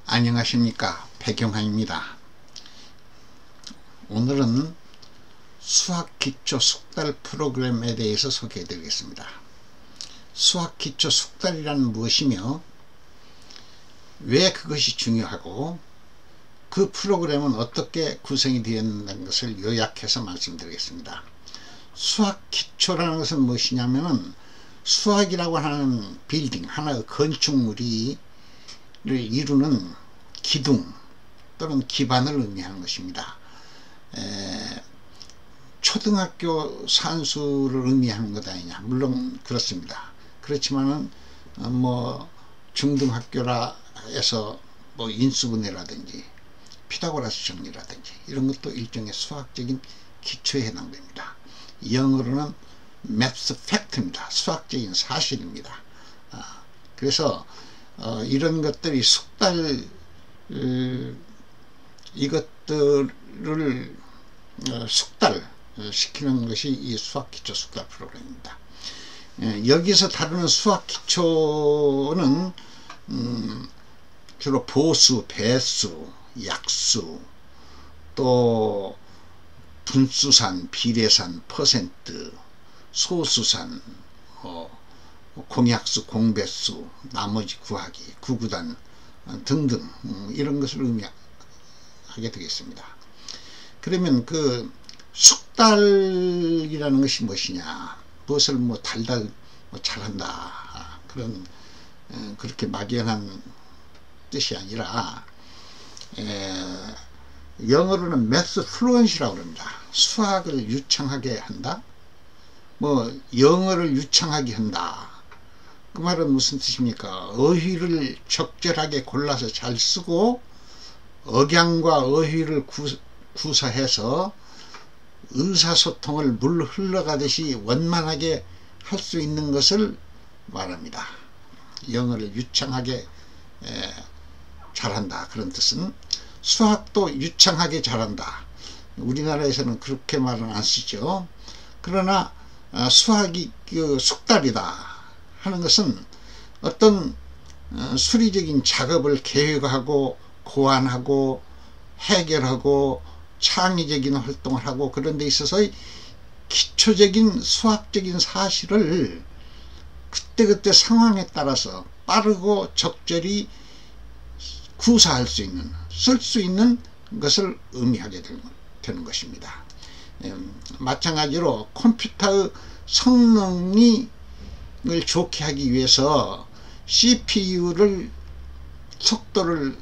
안녕하십니까, 백영환입니다. 오늘은 수학기초 숙달 프로그램에 대해서 소개해 드리겠습니다. 수학기초 숙달이란 무엇이며 왜 그것이 중요하고 그 프로그램은 어떻게 구성이 되었는다는 것을 요약해서 말씀드리겠습니다. 수학기초라는 것은 무엇이냐면은 수학이라고 하는 빌딩, 하나의 건축물이 이루는 기둥 또는 기반을 의미하는 것입니다. 초등학교 산수를 의미하는 것 아니냐, 물론 그렇습니다. 그렇지만은 뭐 중등학교라 해서 뭐 인수분해라든지 피타고라스 정리라든지 이런 것도 일종의 수학적인 기초에 해당됩니다. 영어로는 math fact입니다. 수학적인 사실입니다. 그래서 이런 것들이 숙달 이것들을 숙달시키는 것이 이 수학기초 숙달 프로그램입니다. 여기서 다루는 수학기초는 주로 보수, 배수, 약수, 또 분수산, 비례산, 퍼센트, 소수산, 공약수, 공배수, 나머지 구하기, 구구단 등등 이런 것을 의미하게 되겠습니다. 그러면 그 숙달이라는 것이 무엇이냐, 무엇을 뭐 달달 잘한다 그런 그렇게 막연한 뜻이 아니라 영어로는 math fluency라고 합니다. 수학을 유창하게 한다, 뭐 영어를 유창하게 한다. 그 말은 무슨 뜻입니까? 어휘를 적절하게 골라서 잘 쓰고 억양과 어휘를 구사해서 의사소통을 물 흘러가듯이 원만하게 할 수 있는 것을 말합니다. 영어를 유창하게 잘한다, 그런 뜻은. 수학도 유창하게 잘한다. 우리나라에서는 그렇게 말은 안 쓰죠. 그러나 수학이 숙달이다 하는 것은 어떤 수리적인 작업을 계획하고 고안하고 해결하고 창의적인 활동을 하고 그런 데 있어서 기초적인 수학적인 사실을 그때그때 상황에 따라서 빠르고 적절히 구사할 수 있는, 쓸 수 있는 것을 의미하게 되는 것입니다. 마찬가지로 컴퓨터의 성능을 좋게 하기 위해서 CPU를 속도를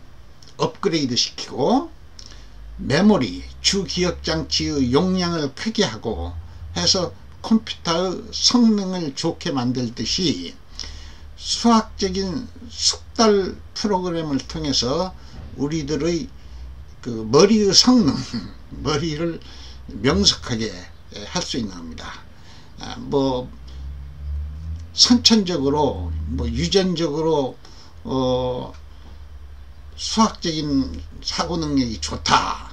업그레이드 시키고 메모리, 주기억장치의 용량을 크게 하고 해서 컴퓨터의 성능을 좋게 만들듯이 수학적인 숙달 프로그램을 통해서 우리들의 그 머리의 성능, 머리를 명석하게 할 수 있는 겁니다. 뭐 선천적으로 뭐 유전적으로 수학적인 사고 능력이 좋다,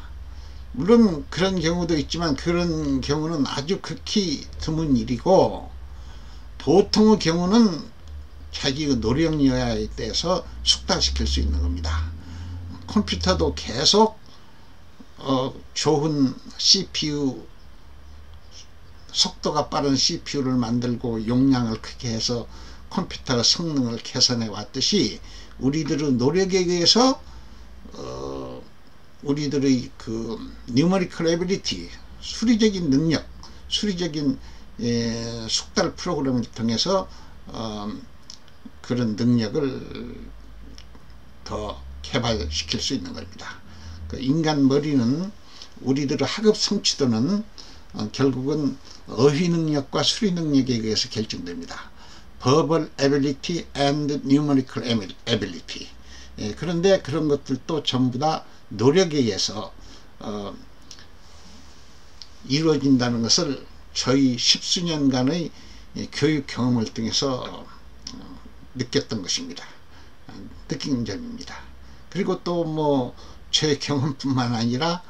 물론 그런 경우도 있지만 그런 경우는 아주 극히 드문 일이고, 보통의 경우는 자기의 노력여야에 대해서 숙달시킬 수 있는 겁니다. 컴퓨터도 계속 좋은 CPU, 속도가 빠른 CPU를 만들고 용량을 크게 해서 컴퓨터의 성능을 개선해 왔듯이 우리들의 노력에 의해서 우리들의 그 numerical ability, 수리적인 능력, 수리적인 숙달 프로그램을 통해서 그런 능력을 더 개발시킬 수 있는 겁니다. 그 인간 머리는, 우리들의 학업 성취도는 결국은 어휘 능력과 수리 능력에 의해서 결정됩니다. verbal ability and numerical ability. 그런데 그런 것들도 전부 다 노력에 의해서 이루어진다는 것을 저희 십수년간의 교육 경험을 통해서 느꼈던 것입니다. 느낀 점입니다. 그리고 또 뭐 제 경험뿐만 아니라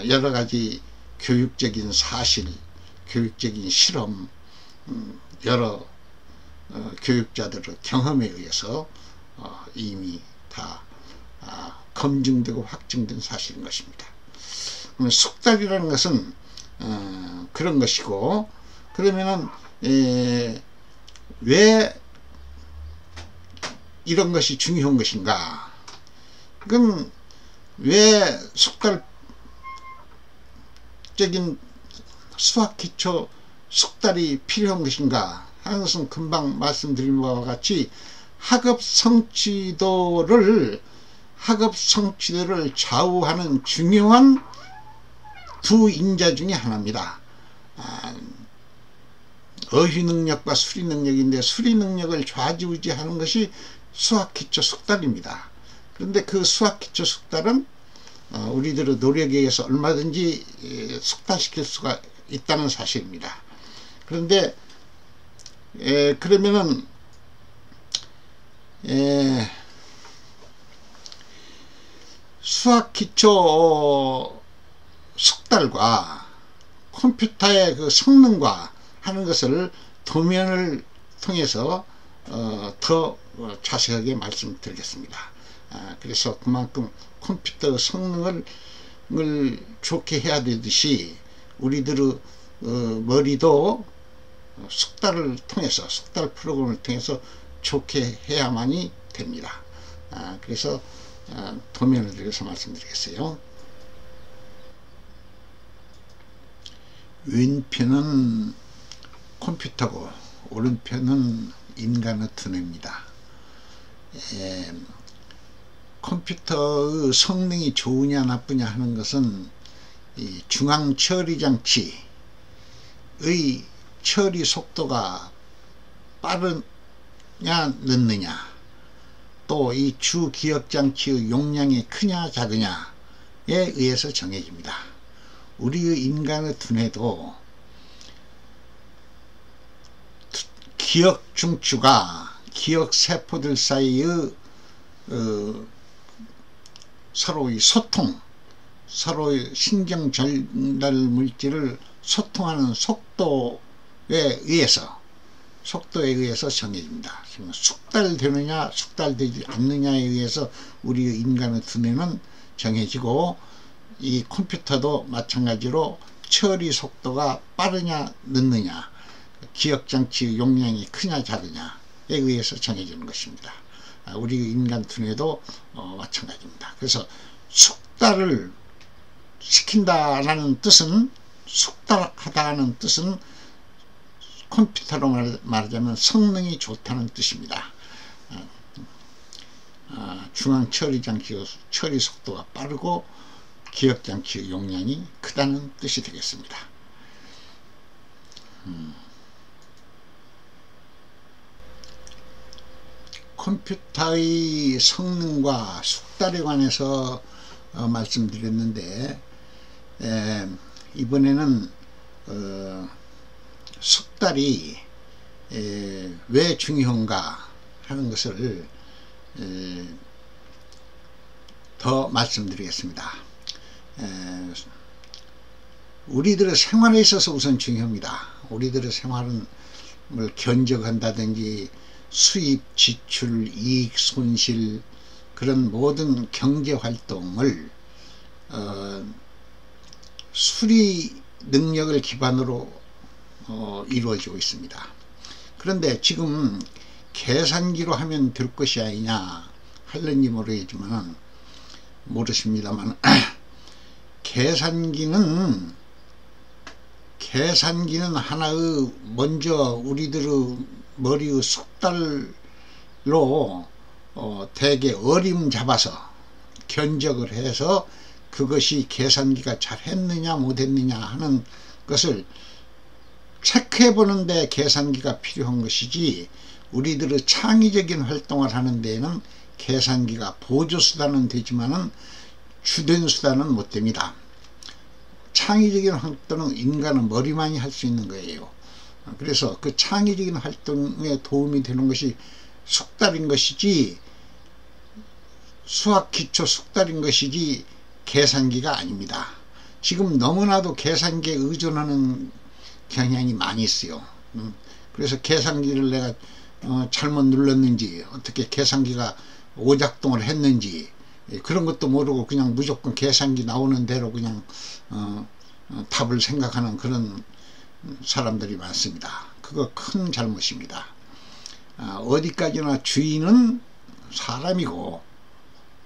여러 가지 교육적인 사실, 교육적인 실험, 여러 교육자들의 경험에 의해서 이미 다 검증되고 확증된 사실인 것입니다. 그러면 숙달이라는 것은 그런 것이고, 그러면은 왜 이런 것이 중요한 것인가? 그건 왜 숙달적인 수학기초 숙달이 필요한 것인가 하는 것은 금방 말씀드린 바와 같이 학업 성취도를 좌우하는 중요한 두 인자 중에 하나입니다. 어휘 능력과 수리 능력인데, 수리 능력을 좌지우지하는 것이 수학기초 숙달입니다. 그런데 그 수학기초 숙달은 우리들의 노력에 의해서 얼마든지 숙달시킬 수가 있다는 사실입니다. 그런데 그러면은 수학기초 숙달과 컴퓨터의 그 성능과 하는 것을 도면을 통해서 더 자세하게 말씀드리겠습니다. 그래서 그만큼 컴퓨터 성능을 좋게 해야 되듯이 우리들의 머리도 숙달 프로그램을 통해서 좋게 해야만이 됩니다. 그래서 도면을 들여서 말씀드리겠어요. 왼편은 컴퓨터고 오른편은 인간의 두뇌입니다. 컴퓨터의 성능이 좋으냐 나쁘냐 하는 것은 이 중앙 처리 장치의 처리 속도가 빠르냐 늦느냐, 또 이 주 기억 장치의 용량이 크냐 작으냐에 의해서 정해집니다. 우리의 인간의 두뇌도 기억 중추가 기억 세포들 사이의 서로의 소통, 서로의 신경 전달 물질을 소통하는 속도에 의해서 정해집니다. 숙달되느냐 숙달되지 않느냐에 의해서 우리의 인간의 두뇌는 정해지고, 이 컴퓨터도 마찬가지로 처리 속도가 빠르냐 늦느냐, 기억장치 용량이 크냐 작으냐에 의해서 정해지는 것입니다. 우리 인간 두뇌도 마찬가지입니다. 그래서 숙달을 시킨다라는 뜻은, 숙달하다는 뜻은 컴퓨터로 말하자면 성능이 좋다는 뜻입니다. 중앙 처리 장치의 처리 속도가 빠르고 기억 장치의 용량이 크다는 뜻이 되겠습니다. 컴퓨터의 성능과 숙달에 관해서 말씀드렸는데, 이번에는 숙달이 왜 중요한가 하는 것을 더 말씀드리겠습니다. 우리들의 생활에 있어서 우선 중요합니다. 우리들의 생활은 견적한다든지 수입, 지출, 이익, 손실, 그런 모든 경제활동을 수리 능력을 기반으로 이루어지고 있습니다. 그런데 지금 계산기로 하면 될 것이 아니냐 할는지 모르십니다만 계산기는 하나의 먼저 우리들의 머리의 숙달로 대개 어림 잡아서 견적을 해서 그것이 계산기가 잘 했느냐 못했느냐 하는 것을 체크해 보는데 계산기가 필요한 것이지, 우리들의 창의적인 활동을 하는 데에는 계산기가 보조수단은 되지만은 주된 수단은 못 됩니다. 창의적인 활동은 인간은 머리만이 할 수 있는 거예요. 그래서 그 창의적인 활동에 도움이 되는 것이 숙달인 것이지, 수학기초 숙달인 것이지 계산기가 아닙니다. 지금 너무나도 계산기에 의존하는 경향이 많이 있어요. 그래서 계산기를 내가 잘못 눌렀는지, 어떻게 계산기가 오작동을 했는지, 그런 것도 모르고 그냥 무조건 계산기 나오는 대로 그냥 답을 생각하는 그런 사람들이 많습니다. 그거 큰 잘못입니다. 어디까지나 주인은 사람이고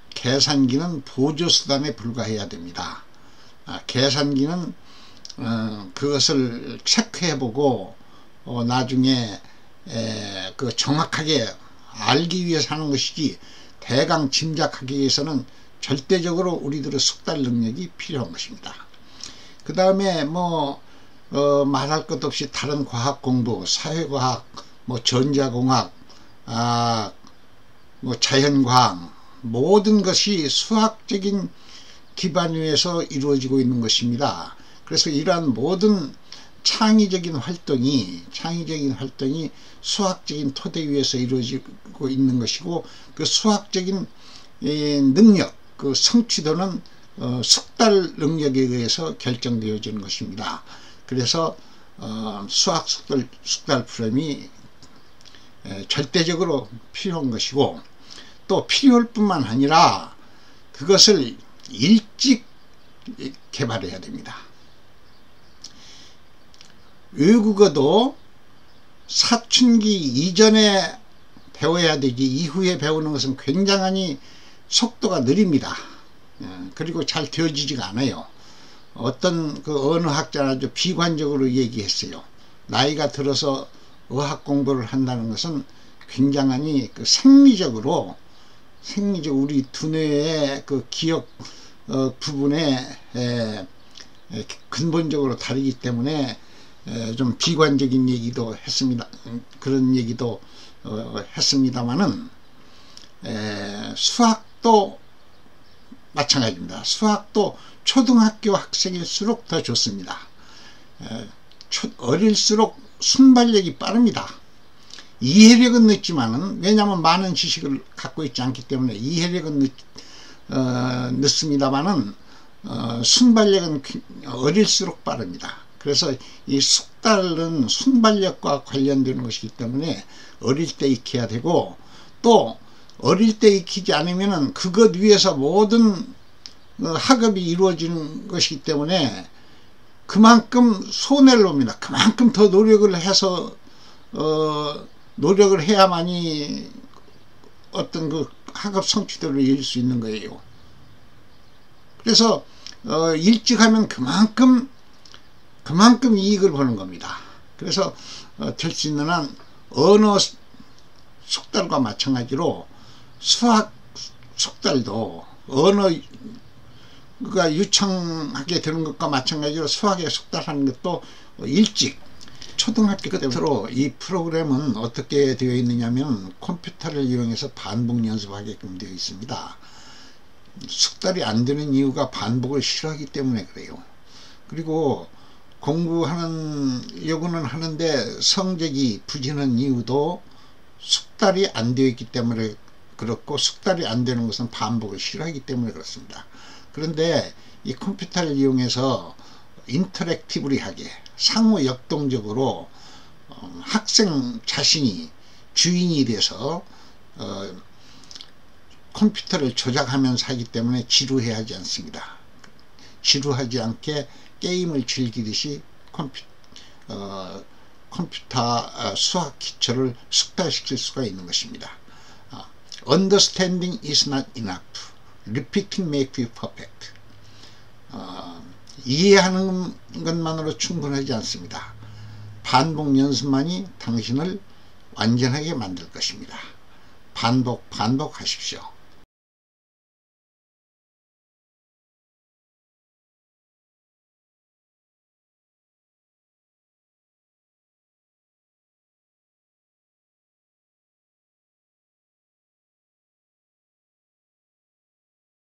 계산기는 보조수단에 불과해야 됩니다. 계산기는 그것을 체크해보고 나중에 그 정확하게 알기 위해서 하는 것이지 대강 짐작하기 위해서는 절대적으로 우리들의 숙달 능력이 필요한 것입니다. 그 다음에 뭐 말할 것 없이 다른 과학 공부, 사회과학, 뭐 전자공학, 뭐 자연과학, 모든 것이 수학적인 기반 위에서 이루어지고 있는 것입니다. 그래서 이러한 모든 창의적인 활동이 수학적인 토대 위에서 이루어지고 있는 것이고, 그 수학적인 능력, 그 성취도는 숙달 능력에 의해서 결정되어지는 것입니다. 그래서 수학 숙달 프로그램이 절대적으로 필요한 것이고, 또 필요할 뿐만 아니라 그것을 일찍 개발해야 됩니다. 외국어도 사춘기 이전에 배워야 되지 이후에 배우는 것은 굉장히 속도가 느립니다. 그리고 잘 되어지지가 않아요. 어떤 그 언어학자는 아주 비관적으로 얘기했어요. 나이가 들어서 어학 공부를 한다는 것은 굉장히 그 생리적으로 우리 두뇌의 그 기억 부분에 근본적으로 다르기 때문에 좀 비관적인 얘기도 했습니다. 그런 얘기도 했습니다만은 수학도 마찬가지입니다. 수학도 초등학교 학생일수록 더 좋습니다. 어릴수록 순발력이 빠릅니다. 이해력은 늦지만은, 왜냐하면 많은 지식을 갖고 있지 않기 때문에 이해력은 늦습니다만은 순발력은 어릴수록 빠릅니다. 그래서 이 숙달은 순발력과 관련되는 것이기 때문에 어릴 때 익혀야 되고, 또 어릴 때 익히지 않으면은 그것 위에서 모든 학업이 이루어지는 것이기 때문에 그만큼 손해를 봅니다. 그만큼 더 노력을 해서 노력을 해야만이 어떤 그 학업 성취도를 이룰 수 있는 거예요. 그래서 일찍 하면 그만큼 이익을 보는 겁니다. 그래서 될 수 있는 한 언어 숙달과 마찬가지로 수학 숙달도 언어가 유창하게 되는 것과 마찬가지로 수학에 숙달하는 것도 일찍 초등학교 끝으로. 이 프로그램은 어떻게 되어 있느냐면 컴퓨터를 이용해서 반복 연습하게끔 되어 있습니다. 숙달이 안 되는 이유가 반복을 싫어하기 때문에 그래요. 그리고 공부하려고는 하는데 성적이 부진한 이유도 숙달이 안 되어 있기 때문에 그렇고, 숙달이 안 되는 것은 반복을 싫어하기 때문에 그렇습니다. 그런데 이 컴퓨터를 이용해서 인터랙티브리하게 상호 역동적으로 학생 자신이 주인이 돼서 컴퓨터를 조작하면서 하기 때문에 지루해하지 않습니다. 지루하지 않게 게임을 즐기듯이 컴퓨터 수학 기초를 숙달시킬 수가 있는 것입니다. Understanding is not enough. Repeating makes you perfect. 이해하는 것만으로 충분하지 않습니다. 반복 연습만이 당신을 완전하게 만들 것입니다. 반복하십시오.